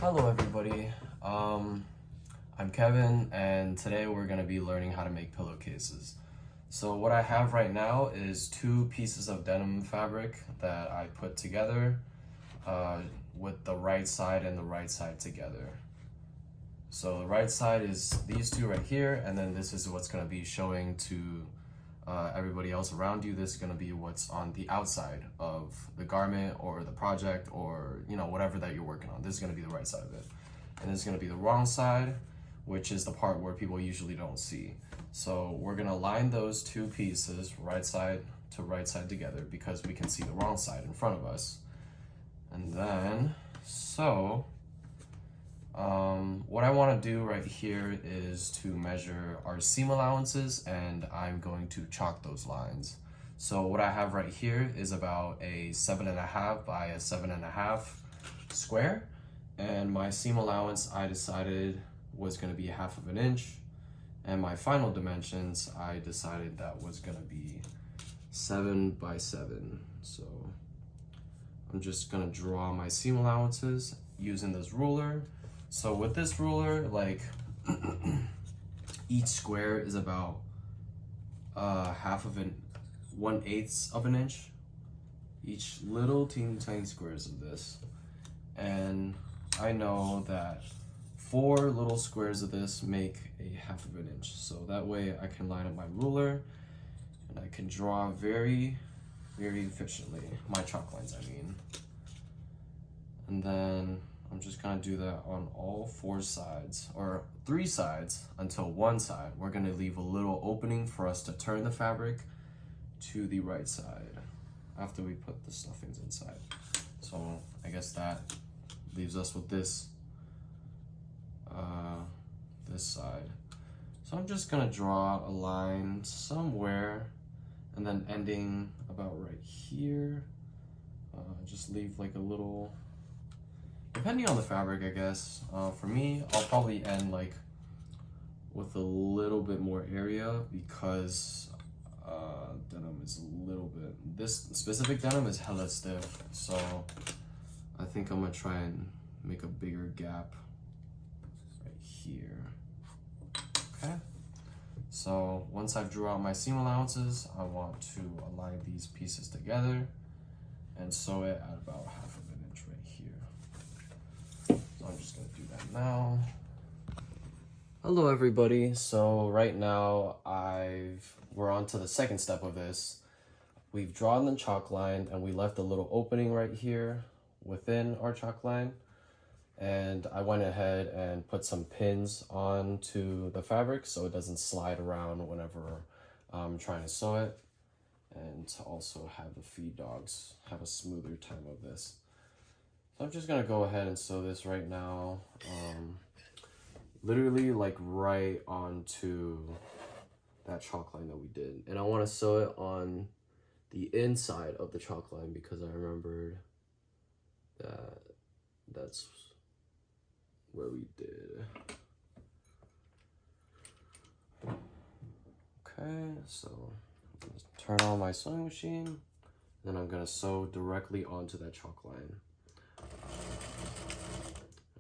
Hello everybody, I'm Kevin and today we're going to be learning how to make pillowcases. So what I have right now is two pieces of denim fabric that I put together with the right side and the right side together. So the right side is these two right here, and then this is what's going to be showing to everybody else around you. This is going to be what's on the outside of the garment or the project, or whatever that you're working on. This is going to be the right side of it, and this is going to be the wrong side, which is the part where people usually don't see. So we're going to line those two pieces right side to right side together because we can see the wrong side in front of us. And then what I want to do right here is to measure our seam allowances, and I'm going to chalk those lines. So what I have right here is about a 7.5 by a 7.5 square, and my seam allowance I decided was going to be 1/2 inch, and my final dimensions I decided that was going to be 7 by 7. So I'm just going to draw my seam allowances using this ruler. So with this ruler, like each square is about 1/8 of an inch. Each little teeny tiny squares of this. And I know that 4 little squares of this make a 1/2 inch. So that way I can line up my ruler and I can draw very, very efficiently. My chalk lines, I mean. And then I'm just gonna do that on all 4 sides, or 3 sides, until one side. We're gonna leave a little opening for us to turn the fabric to the right side after we put the stuffings inside. So I guess that leaves us with this side. So I'm just gonna draw a line somewhere and then ending about right here. Just leave like a little, depending on the fabric, I guess. For me, I'll probably end like with a little bit more area because denim is a little bit, this specific denim is hella stiff. So I think I'm gonna try and make a bigger gap right here. Okay. So once I've drew out my seam allowances, I want to align these pieces together and sew it at about 1/2 inch right here. So I'm just gonna do that now. Hello everybody. So right now we're on to the second step of this. We've drawn the chalk line and we left a little opening right here within our chalk line. And I went ahead and put some pins onto the fabric so it doesn't slide around whenever I'm trying to sew it. And to also have the feed dogs have a smoother time of this. So I'm just gonna go ahead and sew this right now. Literally like right onto that chalk line that we did. And I wanna sew it on the inside of the chalk line because I remembered that that's where we did. Okay, so I'm gonna turn on my sewing machine, then I'm gonna sew directly onto that chalk line.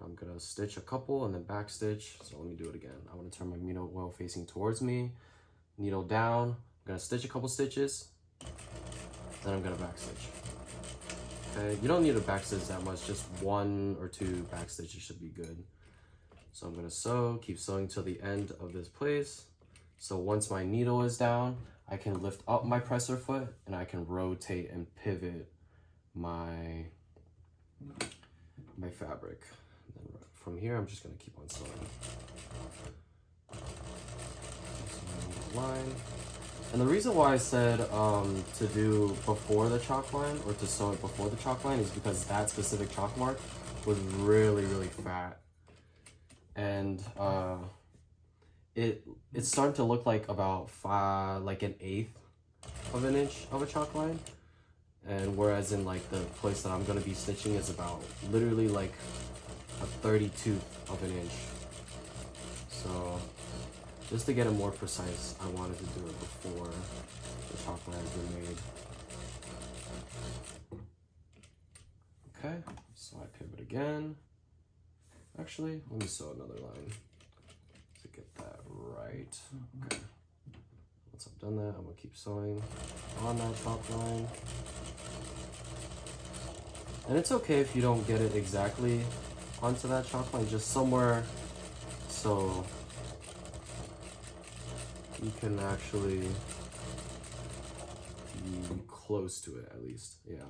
I'm gonna stitch a couple and then back stitch. So let me do it again. I want to turn my needle well facing towards me, needle down. I'm gonna stitch a couple stitches, then I'm gonna back stitch. Okay, you don't need to back stitch that much, just 1 or 2 back stitches should be good. So I'm gonna sew, keep sewing till the end of this place. So once my needle is down, I can lift up my presser foot and I can rotate and pivot my fabric. And then from here, I'm just gonna keep on sewing. Line. And the reason why I said to do before the chalk line, or to sew it before the chalk line, is because that specific chalk mark was really, really fat. And it's starting to look like about like 1/8 of an inch of a chalk line. And whereas in like the place that I'm gonna be stitching is about literally like a 32 of an inch. So just to get it more precise, I wanted to do it before the chalk lines were made. Okay, so I pivot again. Actually, let me sew another line to get that right. Okay. Once I've done that, I'm gonna keep sewing on that top line. And it's okay if you don't get it exactly onto that chalk line, just somewhere so you can actually be close to it at least. Yeah.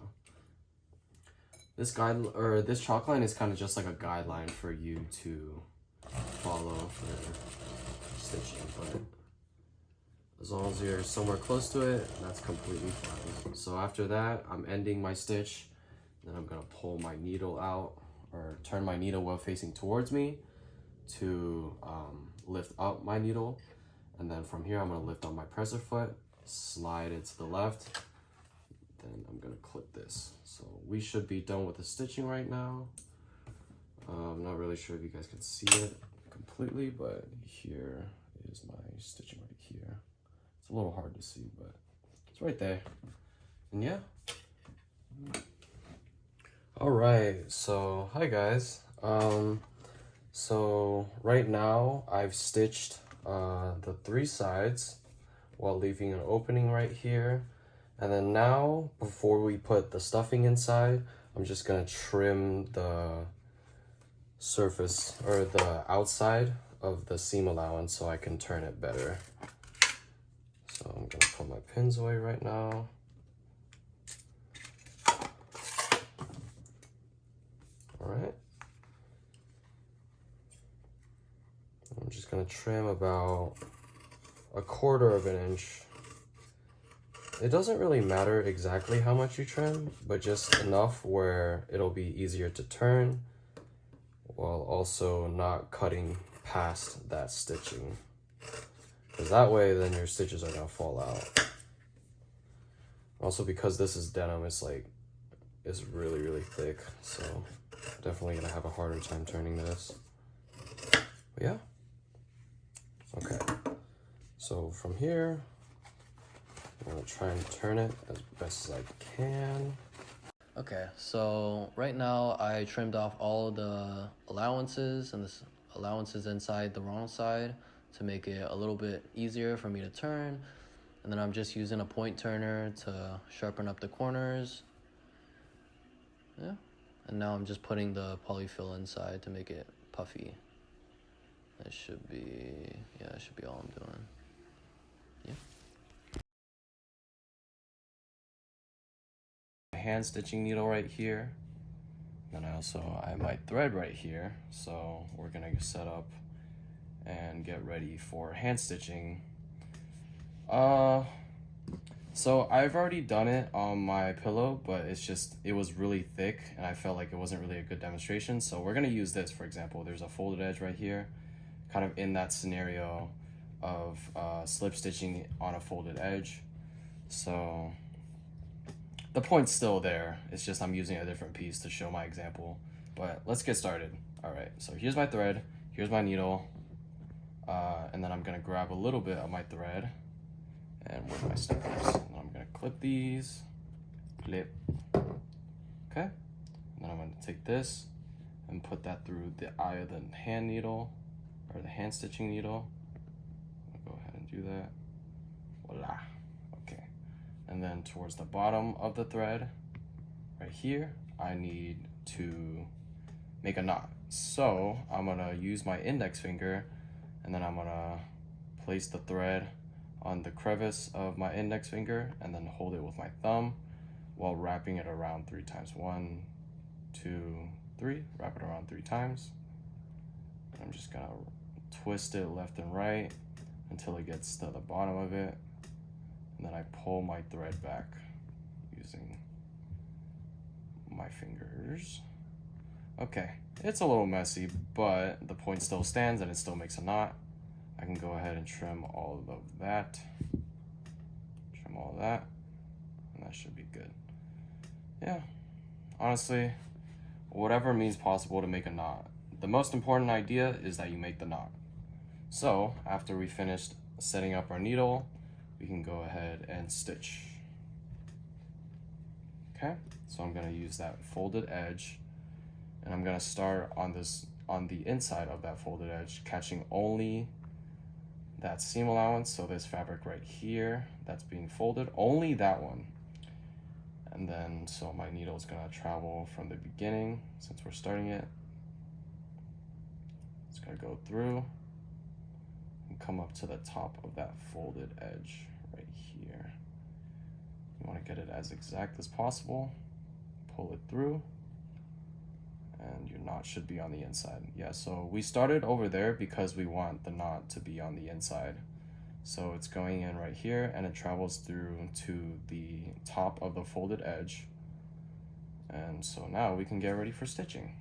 This chalk line is kind of just like a guideline for you to follow for stitching, but as long as you're somewhere close to it, that's completely fine. So after that, I'm ending my stitch. Then I'm gonna pull my needle out, or turn my needle while facing towards me to lift up my needle. And then from here, I'm gonna lift up my presser foot, slide it to the left. Then I'm gonna clip this. So we should be done with the stitching right now. I'm not really sure if you guys can see it completely, but here is my stitching right here. It's a little hard to see, but it's right there. And yeah. All right, so hi guys. So right now I've stitched the 3 sides while leaving an opening right here. And then now, before we put the stuffing inside, I'm just gonna trim the surface or the outside of the seam allowance so I can turn it better. So I'm gonna put my pins away right now. All right. I'm just gonna trim about 1/4 of an inch. It doesn't really matter exactly how much you trim, but just enough where it'll be easier to turn while also not cutting past that stitching. Because that way, then your stitches are gonna fall out. Also, because this is denim, it's really, really thick. So definitely gonna have a harder time turning this. But yeah. Okay. So from here, I'm gonna try and turn it as best as I can. Okay, so right now I trimmed off all of the allowances and the allowances inside the wrong side to make it a little bit easier for me to turn. And then I'm just using a point turner to sharpen up the corners. Yeah, and now I'm just putting the polyfill inside to make it puffy. That should be, yeah, that should be all I'm doing. Yeah. Hand stitching needle right here. Then I have my thread right here. So we're gonna set up and get ready for hand stitching. So I've already done it on my pillow, but it was really thick and I felt like it wasn't really a good demonstration. So we're gonna use this, for example. There's a folded edge right here, kind of in that scenario of slip stitching on a folded edge. So the point's still there. It's just I'm using a different piece to show my example. But let's get started. All right, so here's my thread, here's my needle, and then I'm gonna grab a little bit of my thread and with my stickers. And I'm gonna clip these, clip, okay? And then I'm gonna take this and put that through the eye of the hand needle, or the hand stitching needle. I'll go ahead and do that, voila. And then towards the bottom of the thread, right here, I need to make a knot. So I'm gonna use my index finger and then I'm gonna place the thread on the crevice of my index finger and then hold it with my thumb while wrapping it around 3 times. 1, 2, 3, wrap it around 3 times. And I'm just gonna twist it left and right until it gets to the bottom of it. And then I pull my thread back using my fingers. Okay, it's a little messy, but the point still stands and it still makes a knot. I can go ahead and trim all of that. Trim all of that, and that should be good. Yeah, honestly, whatever means possible to make a knot. The most important idea is that you make the knot. So after we finished setting up our needle, we can go ahead and stitch. Okay, so I'm gonna use that folded edge and I'm gonna start on on the inside of that folded edge, catching only that seam allowance. So this fabric right here that's being folded, only that one. And then, so my needle is gonna travel from the beginning, since we're starting it. It's gonna go through and come up to the top of that folded edge right here. You wanna get it as exact as possible. Pull it through, and your knot should be on the inside. Yeah, so we started over there because we want the knot to be on the inside. So it's going in right here, and it travels through to the top of the folded edge. And so now we can get ready for stitching.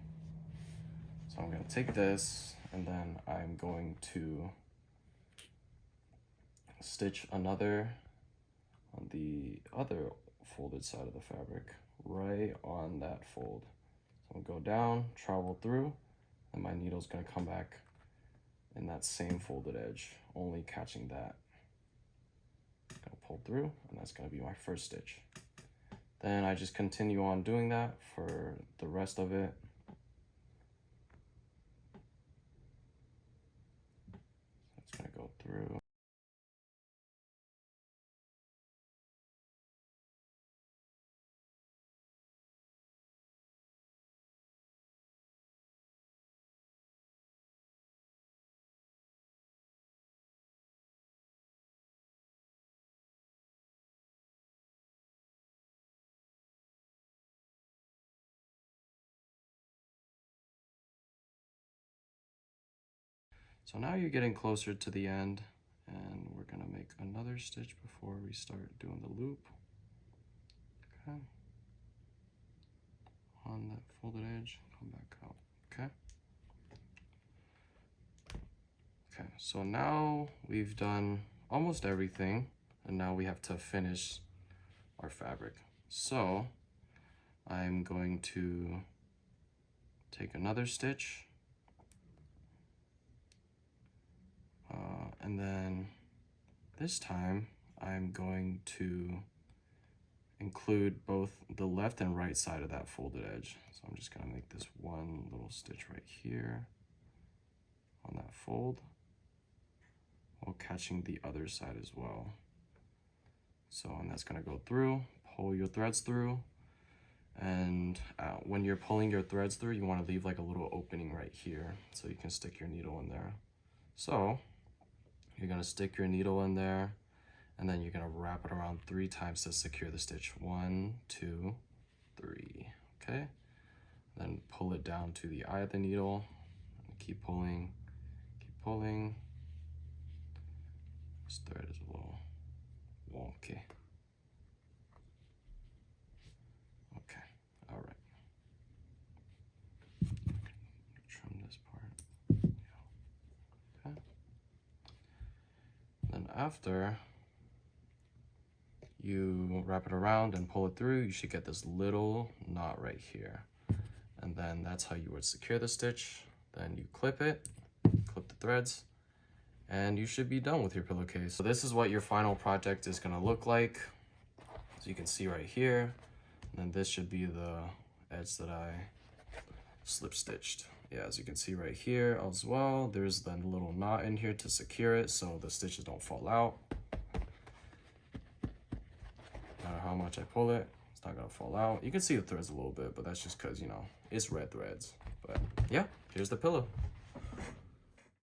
So I'm gonna take this, and then I'm going to stitch another on the other folded side of the fabric, right on that fold. So I'll go down, travel through, and my needle's gonna come back in that same folded edge, only catching that. Gonna pull through, and that's gonna be my first stitch. Then I just continue on doing that for the rest of it. It's gonna go through. So now you're getting closer to the end, and we're gonna make another stitch before we start doing the loop. Okay. On that folded edge, come back out, okay? Okay, so now we've done almost everything, and now we have to finish our fabric. So I'm going to take another stitch, and then this time I'm going to include both the left and right side of that folded edge. So I'm just gonna make this one little stitch right here on that fold, while catching the other side as well. So, and that's gonna go through, pull your threads through, and when you're pulling your threads through, you wanna leave like a little opening right here so you can stick your needle in there. So you're gonna stick your needle in there, and then you're gonna wrap it around 3 times to secure the stitch. 1, 2, 3, okay? Then pull it down to the eye of the needle, and keep pulling, keep pulling. This thread is a little wonky. Okay, all right. Trim this part, yeah. Okay. Then after you wrap it around and pull it through, you should get this little knot right here. And then that's how you would secure the stitch. Then you clip it, clip the threads, and you should be done with your pillowcase. So this is what your final project is gonna look like. So you can see right here, and then this should be the edge that I slip stitched. Yeah, as you can see right here as well, there's the little knot in here to secure it so the stitches don't fall out. No matter how much I pull it, it's not gonna fall out. You can see the threads a little bit, but that's just because, you know, it's red threads. But yeah, here's the pillow.